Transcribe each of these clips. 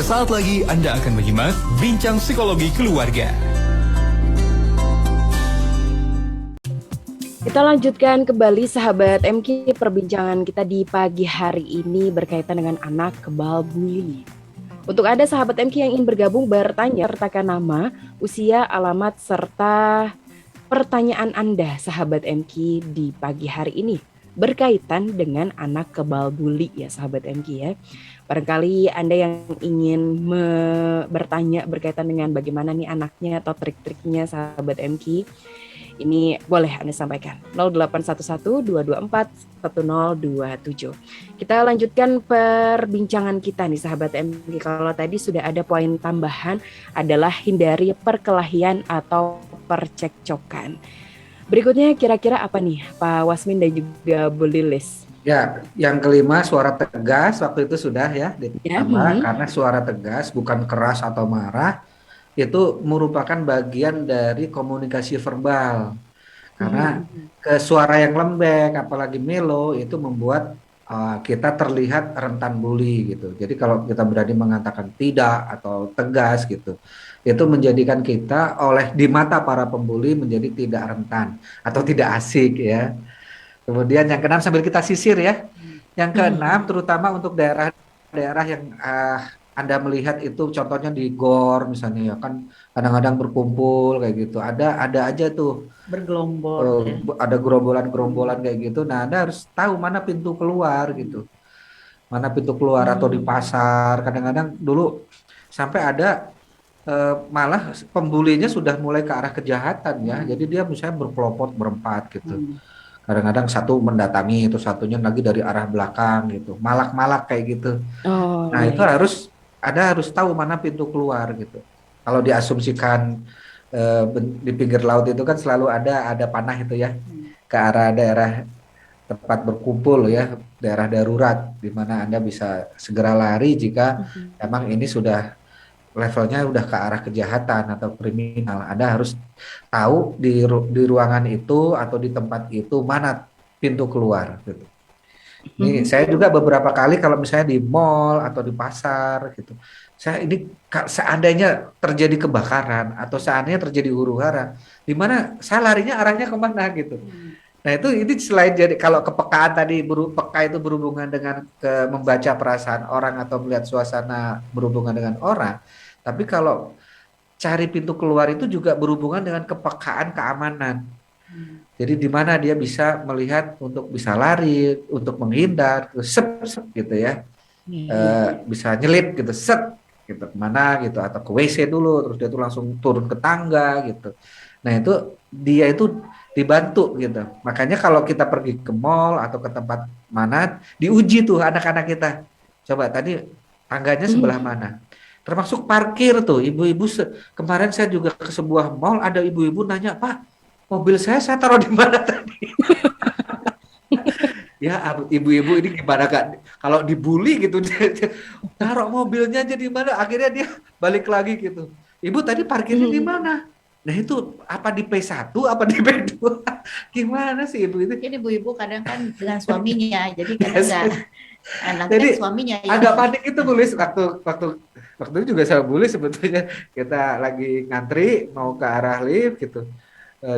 Sesaat lagi Anda akan menyimak Bincang Psikologi Keluarga. Kita lanjutkan kembali sahabat MK perbincangan kita di pagi hari ini berkaitan dengan anak kebal bully. Untuk Anda sahabat MK yang ingin bergabung bertanya, sertakan nama, usia, alamat, serta pertanyaan Anda sahabat MK di pagi hari ini berkaitan dengan anak kebal bully ya sahabat MK ya. Barangkali Anda yang ingin bertanya berkaitan dengan bagaimana nih anaknya atau trik-triknya sahabat MK, ini boleh Anda sampaikan 0811-224-1027. Kita lanjutkan perbincangan kita nih sahabat MK. Kalau tadi sudah ada poin tambahan adalah hindari perkelahian atau percekcokan. Berikutnya kira-kira apa nih Pak Wasmin dan juga Bu Lilis? Ya, yang kelima suara tegas waktu itu sudah ya ditambah karena suara tegas bukan keras atau marah itu merupakan bagian dari komunikasi verbal. Karena ke suara yang lembek apalagi melo itu membuat kita terlihat rentan bully gitu. Jadi kalau kita berani mengatakan tidak atau tegas gitu, itu menjadikan kita di mata para pembuli menjadi tidak rentan atau tidak asik ya. Kemudian yang keenam sambil kita sisir ya. Yang keenam terutama untuk daerah-daerah yang Anda melihat itu contohnya di GOR misalnya ya kan kadang-kadang berkumpul kayak gitu. Ada aja tuh bergelombol ada gerombolan-gerombolan kayak gitu. Nah, Anda harus tahu mana pintu keluar gitu. Mana pintu keluar atau di pasar. Kadang-kadang dulu sampai ada malah pembulinya sudah mulai ke arah kejahatan ya. Jadi dia misalnya berkelompok berempat gitu. Kadang-kadang satu mendatangi itu satunya lagi dari arah belakang gitu. Malak-malak kayak gitu. Nah, itu Anda harus tahu mana pintu keluar gitu. Kalau diasumsikan di pinggir laut itu kan selalu ada panah itu ya ke arah daerah tempat berkumpul ya, daerah darurat di mana Anda bisa segera lari jika emang ini sudah levelnya udah ke arah kejahatan atau kriminal. Anda harus tahu di ruangan itu atau di tempat itu mana pintu keluar gitu. Ini saya juga beberapa kali kalau misalnya di mall atau di pasar gitu. Seandainya terjadi kebakaran atau seandainya terjadi huru-hara, di mana saya larinya arahnya kemana gitu. Nah ini selain jadi kalau kepekaan tadi peka itu berhubungan dengan membaca perasaan orang atau melihat suasana berhubungan dengan orang, tapi kalau cari pintu keluar itu juga berhubungan dengan kepekaan keamanan. Jadi di mana dia bisa melihat untuk bisa lari, untuk menghindar, gitu ya, bisa nyelip gitu, gitu kemana gitu atau ke WC dulu, terus dia tuh langsung turun ke tangga gitu. Nah dia itu dibantu gitu. Makanya kalau kita pergi ke mall atau ke tempat mana, diuji tuh anak-anak kita. Coba tadi tangganya sebelah mana? Termasuk parkir tuh, ibu-ibu. Kemarin saya juga ke sebuah mall, ada ibu-ibu nanya, Pak, mobil saya taruh di mana tadi? Ya, ibu-ibu ini gimana Kak? Kalau dibully gitu, dia taruh mobilnya aja di mana? Akhirnya dia balik lagi gitu. Ibu tadi parkirnya di mana? Nah itu apa di P1 apa di P2? Gimana sih ibu itu? Ini ibu-ibu kadang kan dengan suaminya, jadi kadang enggak jadi suaminya ya. agak panik itu tulis waktu itu juga saya bully sebetulnya kita lagi ngantri mau ke arah lift gitu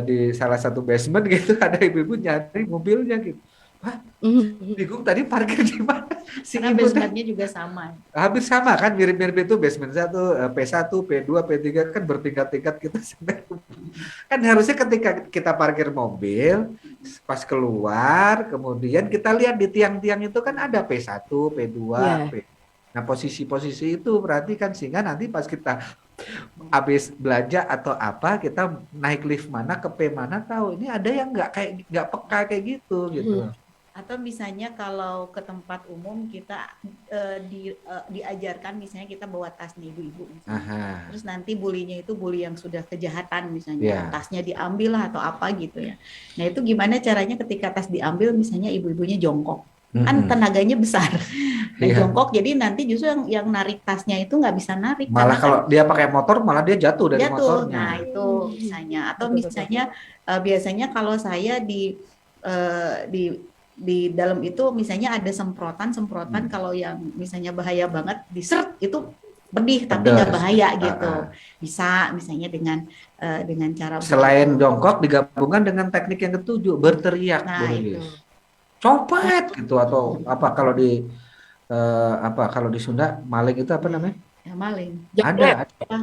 di salah satu basement gitu ada ibu-ibu nyari mobilnya gitu. Wah, bingung tadi parkir di mana? Karena basementnya juga sama. Hampir sama kan, mirip-mirip itu basement 1, P1, P2, P3 kan bertingkat-tingkat kita sampai. Kan harusnya ketika kita parkir mobil, pas keluar, kemudian kita lihat di tiang-tiang itu kan ada P1, P2, P. Nah posisi-posisi itu berarti kan sehingga nanti pas kita habis belanja atau apa kita naik lift mana ke P mana tahu ini ada yang nggak peka kayak gitu. Atau misalnya kalau ke tempat umum kita diajarkan misalnya kita bawa tas nih ibu-ibu terus nanti bulinya itu bully yang sudah kejahatan misalnya tasnya diambil lah atau apa gitu ya. Nah itu gimana caranya ketika tas diambil misalnya ibu-ibunya jongkok kan tenaganya besar. Nah jongkok jadi nanti justru yang narik tasnya itu nggak bisa narik. Malah kalau dia pakai motor malah dia jatuh dari motornya. Nah itu misalnya atau misalnya biasanya kalau saya di dalam itu misalnya ada semprotan kalau yang misalnya bahaya banget disert itu pedih tapi Pedas. nggak bahaya gitu. Bisa misalnya dengan cara Selain jongkok digabungkan dengan teknik yang ketujuh, berteriak, nah Bu itu. Lilis. Copet gitu, atau apa kalau di Sunda maling itu apa namanya? Ya maling. Jambret, Ada.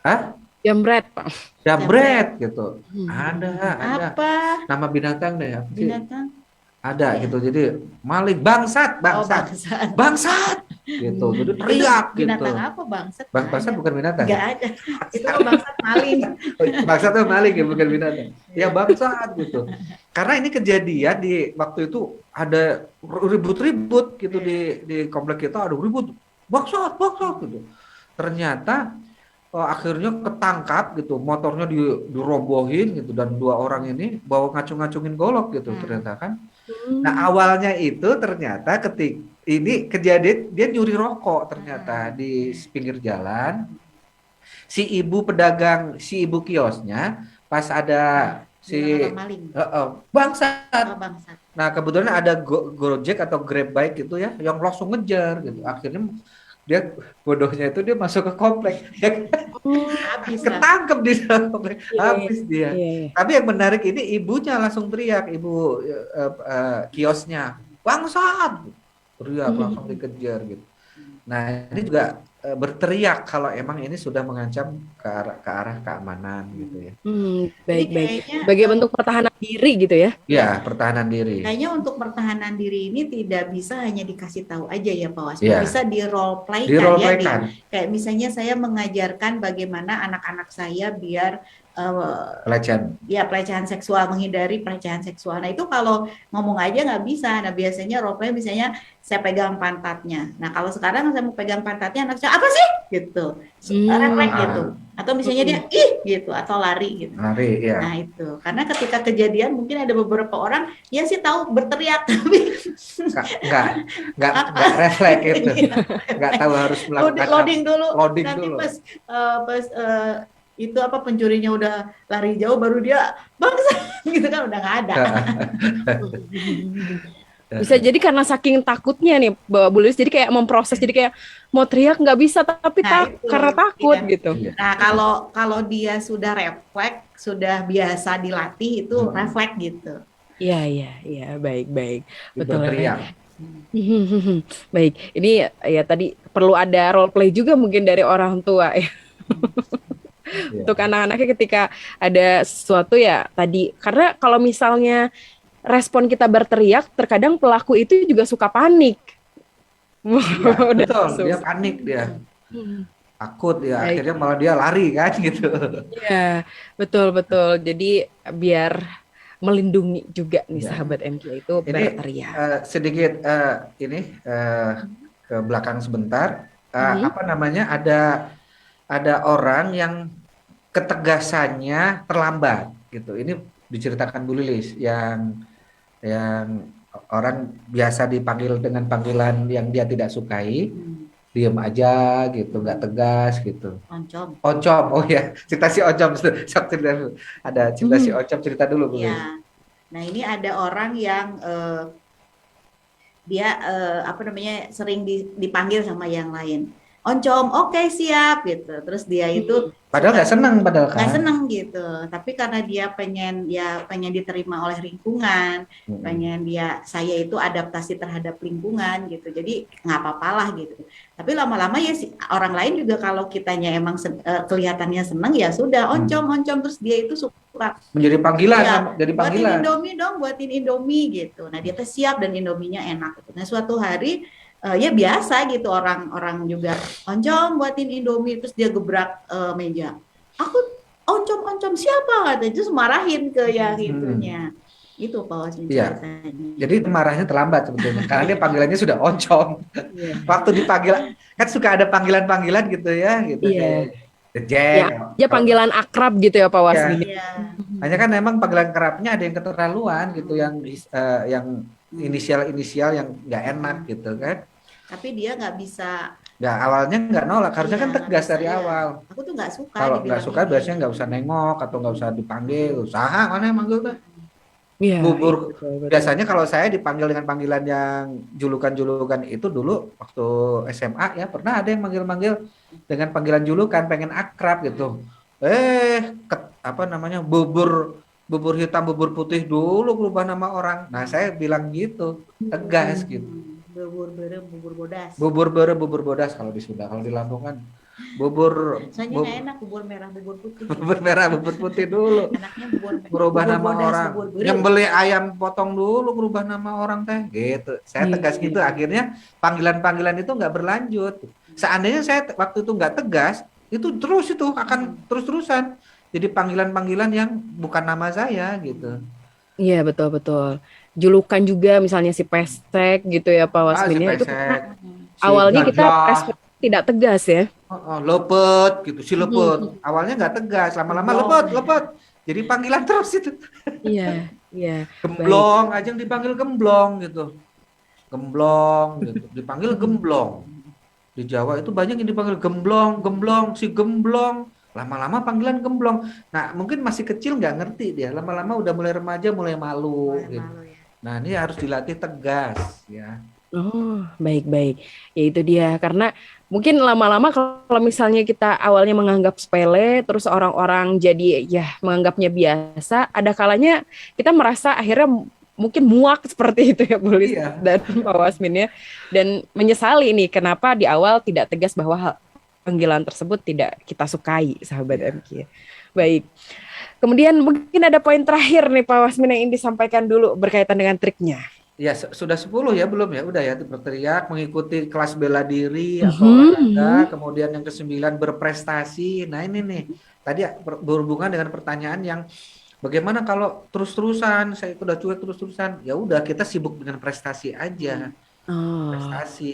Hah? jambret, Pak. Jambret gitu. Hmm. Ada. Apa Nama binatang deh. Apa sih? binatang? Ada Iya. gitu. Jadi maling, bangsat. Oh, bangsat. Bangsat gitu. Jadi teriak Itu binatang gitu. apa bangsat? Bangsat bukan binatang. Nggak ada. Itu mah bangsat maling. Bangsat itu maling ya, bukan binatang. Ya bangsat gitu. Karena ini kejadian di waktu itu ada ribut-ribut gitu di komplek kita, ada ribut. Bangsat gitu. Ternyata akhirnya ketangkap gitu, motornya dirobohin gitu, dan 2 orang ini bawa ngacung-ngacungin golok gitu ternyata kan. Nah awalnya itu ternyata ini kejadian dia nyuri rokok ternyata di pinggir jalan. Si ibu kiosnya pas ada si maling. bangsat. Oh, bangsat. Nah kebetulan ada Gojek atau Grab bike gitu ya, yang langsung ngejar gitu. Akhirnya dia bodohnya itu dia masuk ke komplek, Habis lah. ketangkep di dalam komplek, habis dia. Iya. Tapi yang menarik ini ibunya langsung teriak, ibu kiosnya, bangsat, teriak langsung dikejar gitu. Nah ini juga berteriak kalau emang ini sudah mengancam ke arah keamanan gitu ya. Baik. Kayaknya, Sebagai bentuk pertahanan diri gitu ya. Ya, pertahanan diri. Kayaknya untuk pertahanan diri ini tidak bisa hanya dikasih tahu aja ya Pak Wasmi, Ya. bisa di role play kayak misalnya saya mengajarkan bagaimana anak-anak saya biar pelecehan seksual, menghindari pelecehan seksual. Nah itu kalau ngomong aja nggak bisa. Nah biasanya role play misalnya saya pegang pantatnya. Nah kalau sekarang saya mau pegang pantatnya, anak saya apa sih gitu, refleks gitu. Atau misalnya dia ih gitu atau lari gitu. Lari ya. Nah itu karena ketika kejadian mungkin ada beberapa orang ya sih tahu berteriak tapi nggak refleks itu, nggak tahu harus melakukan loading dulu. Loading nanti dulu. pas itu apa pencurinya udah lari jauh baru dia bangsa gitu kan udah nggak ada. Bisa jadi karena saking takutnya nih Bu Lilis, jadi kayak memproses, jadi kayak mau teriak nggak bisa tapi karena takut gitu. Nah kalau dia sudah refleks, sudah biasa dilatih itu refleks gitu. Iya, baik. Betul. Teriak. Baik, ini ya tadi perlu ada role play juga mungkin dari orang tua ya. Untuk anak-anaknya ketika ada sesuatu ya tadi, karena kalau misalnya respon kita berteriak, terkadang pelaku itu juga suka panik. Ya, betul, dia panik dia. Takut ya, akhirnya malah dia lari kan gitu. Iya, betul. Jadi biar melindungi juga nih sahabat MK itu berteriak. Sedikit ke belakang sebentar. Apa namanya? Ada orang yang ketegasannya terlambat gitu. Ini diceritakan Bu Lilis yang orang biasa dipanggil dengan panggilan yang dia tidak sukai, diem aja gitu, nggak tegas gitu. Oncom, oh ya, cerita si Oncom, ada cerita si Oncom, cerita dulu Bu Lilis. Nah ini ada orang yang dia sering dipanggil sama yang lain. Oncom, oke, siap gitu. Terus dia itu padahal nggak seneng, nggak seneng gitu. Tapi karena dia pengen diterima oleh lingkungan, pengen saya itu adaptasi terhadap lingkungan gitu. Jadi nggak apa-apalah gitu. Tapi lama-lama ya orang lain juga kalau kitanya emang kelihatannya seneng ya sudah oncom terus dia itu suka menjadi panggilan, jadi panggilan. Buatin Indomie gitu. Nah dia tuh siap dan Indominya enak. Gitu. Nah suatu hari ya biasa gitu orang juga oncom buatin Indomie terus dia gebrak meja. Aku oncom siapa katanya, terus marahin ke yang itunya. Itu Pak Wasmi ceritanya. Jadi marahnya terlambat sebetulnya karena dia panggilannya sudah oncom. Waktu dipanggil kan suka ada panggilan-panggilan gitu ya gitu. Ya panggilan akrab gitu ya Pak Wasmi. Hanya kan memang panggilan kerapnya ada yang keterlaluan gitu, yang inisial yang nggak enak gitu kan. Tapi dia nggak bisa. Ya awalnya nggak nolak, harusnya kan tegas dari awal. Aku tuh nggak suka. Kalau nggak suka biasanya nggak usah nengok atau nggak usah dipanggil. Usaha mana manggil tuh? Iya, iya, Bubur betul, betul. biasanya kalau saya dipanggil dengan panggilan yang julukan-julukan itu dulu waktu SMA ya pernah ada yang manggil-manggil dengan panggilan julukan pengen akrab gitu. Apa namanya bubur bubur hitam bubur putih dulu berubah nama orang. Nah saya bilang gitu tegas gitu. Bubur berem, bubur bodas. Bubur bodas kalau di Sunda, kalau di Lampung kan bubur Soalnya nggak enak bubur merah, bubur putih. bubur merah, bubur putih dulu. Anaknya Berubah bubur nama bodas, orang. bubur berem. Yang beli ayam potong dulu berubah nama orang teh. Gitu. Saya Iya, tegas gitu. iya. Akhirnya panggilan-panggilan itu nggak berlanjut. Seandainya saya waktu itu nggak tegas, itu terus itu akan terus-terusan. Jadi panggilan-panggilan yang bukan nama saya gitu. Iya, betul, betul. Julukan juga misalnya si pestek gitu ya Pak Ah, si Wasmin ya. Itu karena pesek, si awalnya kita gajah, respon tidak tegas ya. lepet gitu, si lepet. Mhm. Awalnya nggak tegas, lama-lama Gemblong. lepet, lepet. Jadi panggilan terus itu. Iya, iya. Baik. Gemblong aja yang dipanggil gemblong gitu. Gemblong gitu. Dipanggil gemblong. Di Jawa itu banyak yang dipanggil gemblong, gemblong, si gemblong. Lama-lama panggilan gemblong. Nah, mungkin masih kecil nggak ngerti dia. Lama-lama udah mulai remaja, mulai malu Mulai gitu. malu ya. Nah, ini harus dilatih tegas ya. Oh, baik-baik. Ya itu dia. Karena mungkin lama-lama kalau misalnya kita awalnya menganggap sepele, terus orang-orang jadi ya menganggapnya biasa, ada kalanya kita merasa akhirnya mungkin muak seperti itu ya Bu Lis Iya. dan Pak Wasmin ya. Dan menyesali nih kenapa di awal tidak tegas bahwa panggilan tersebut tidak kita sukai, sahabat Iya. MQ. Baik. Kemudian mungkin ada poin terakhir nih Pak Wasmin yang ingin disampaikan dulu berkaitan dengan triknya. Ya, sudah 10 ya belum ya? Udah ya, berteriak, mengikuti kelas bela diri atau Mhm, olahraga, mhm. kemudian yang ke-9 berprestasi. Nah, ini nih. Tadi berhubungan dengan pertanyaan yang bagaimana kalau terus-terusan saya udah cuek terus-terusan. Ya udah kita sibuk dengan prestasi aja. Oh,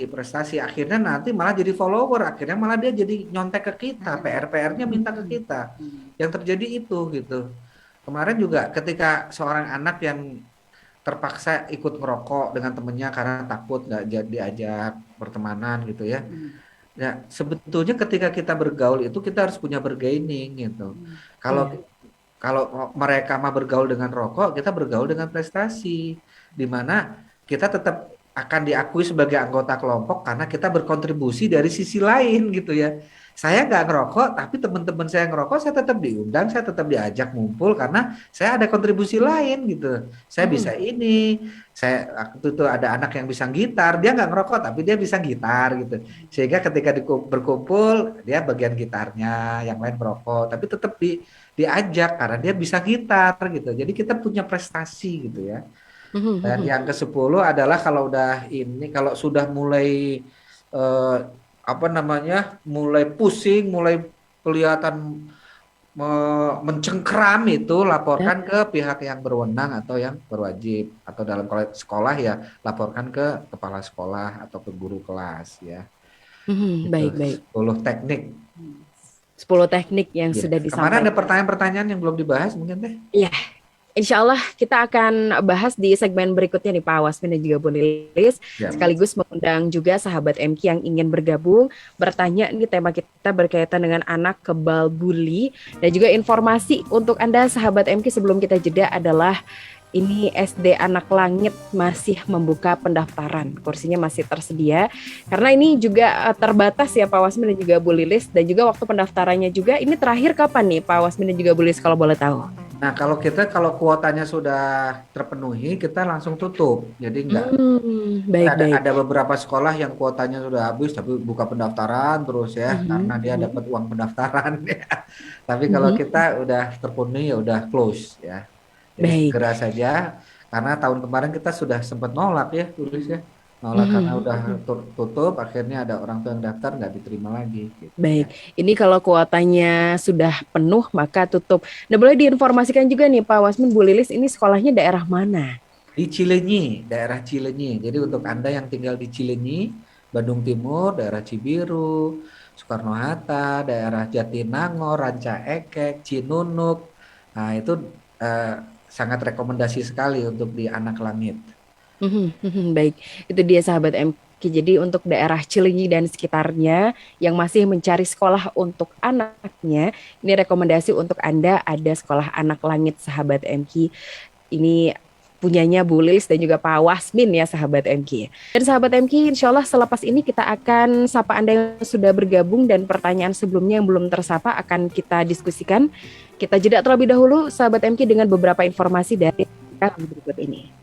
Prestasi akhirnya nanti malah jadi follower, akhirnya malah dia jadi nyontek ke kita, PR-nya minta ke kita. Yang terjadi itu gitu. Kemarin juga ketika seorang anak yang terpaksa ikut ngerokok dengan temennya karena takut nggak diajak pertemanan gitu ya. Ya sebetulnya ketika kita bergaul itu kita harus punya bargaining gitu. Kalau iya. kalau mereka mah bergaul dengan rokok, kita bergaul dengan prestasi, di mana kita tetap akan diakui sebagai anggota kelompok karena kita berkontribusi dari sisi lain gitu ya. Saya nggak ngerokok, tapi teman-teman saya ngerokok, saya tetap diundang, saya tetap diajak ngumpul karena saya ada kontribusi lain gitu. Saya bisa ini, saya waktu itu ada anak yang bisa gitar, dia nggak ngerokok tapi dia bisa gitar gitu. Sehingga ketika berkumpul, dia bagian gitarnya, yang lain merokok, tapi tetap diajak karena dia bisa gitar gitu. Jadi kita punya prestasi gitu ya. Dan yang ke-10 adalah kalau sudah mulai eh, mulai pusing, mulai kelihatan mencengkram itu Ya. laporkan ke pihak yang berwenang atau yang berwajib atau dalam sekolah ya laporkan ke kepala sekolah atau ke guru kelas ya. Itu Baik-baik. 10 teknik. 10 teknik yang Ya. sudah Kemarin ada disampaikan. pertanyaan-pertanyaan yang belum dibahas mungkin teh. Iya, insya Allah kita akan bahas di segmen berikutnya nih Pak Wasmin dan juga Bu Lilis. Ya. Sekaligus mengundang juga sahabat MQ yang ingin bergabung, bertanya nih tema kita berkaitan dengan anak kebal bully. Dan juga informasi untuk Anda sahabat MQ sebelum kita jeda adalah ini SD Anak Langit masih membuka pendaftaran. Kursinya masih tersedia. Karena ini juga terbatas ya Pak Wasmin dan juga Bu Lilis. Dan juga waktu pendaftarannya juga ini terakhir kapan nih Pak Wasmin dan juga Bu Lilis kalau boleh tahu? Nah, kalau kuotanya sudah terpenuhi, kita langsung tutup. Jadi Baik-baik. ada beberapa sekolah yang kuotanya sudah habis, tapi buka pendaftaran terus ya, karena dia dapat uang pendaftaran. Ya. Tapi kalau kita udah terpenuhi, ya udah close ya. Jadi Baik. segera saja, karena tahun kemarin kita sudah sempat nolak ya, tulis ya. Nolak karena udah tutup, akhirnya ada orang tua yang daftar nggak diterima lagi. Gitu, Baik, ya. ini kalau kuotanya sudah penuh maka tutup. Nah, boleh diinformasikan juga nih Pak Wasmin, Bu Lilis, ini sekolahnya daerah mana? Di Cileunyi, daerah Cileunyi. Jadi untuk Anda yang tinggal di Cileunyi, Bandung Timur, daerah Cibiru, Soekarno-Hatta, daerah Jatinangor, Ranca Ekek, Cinunuk. Nah, itu sangat rekomendasi sekali untuk di Anak Langit. Baik, itu dia sahabat MQ. Jadi untuk daerah Cileunyi dan sekitarnya yang masih mencari sekolah untuk anaknya, ini rekomendasi untuk Anda ada sekolah Anak Langit sahabat MQ. Ini punyanya Bu Lilis dan juga Pak Wasmin ya sahabat MK. Dan sahabat MK, insya Allah selepas ini kita akan sapa Anda yang sudah bergabung dan pertanyaan sebelumnya yang belum tersapa akan kita diskusikan. Kita jeda terlebih dahulu sahabat MK dengan beberapa informasi dari berikut ini.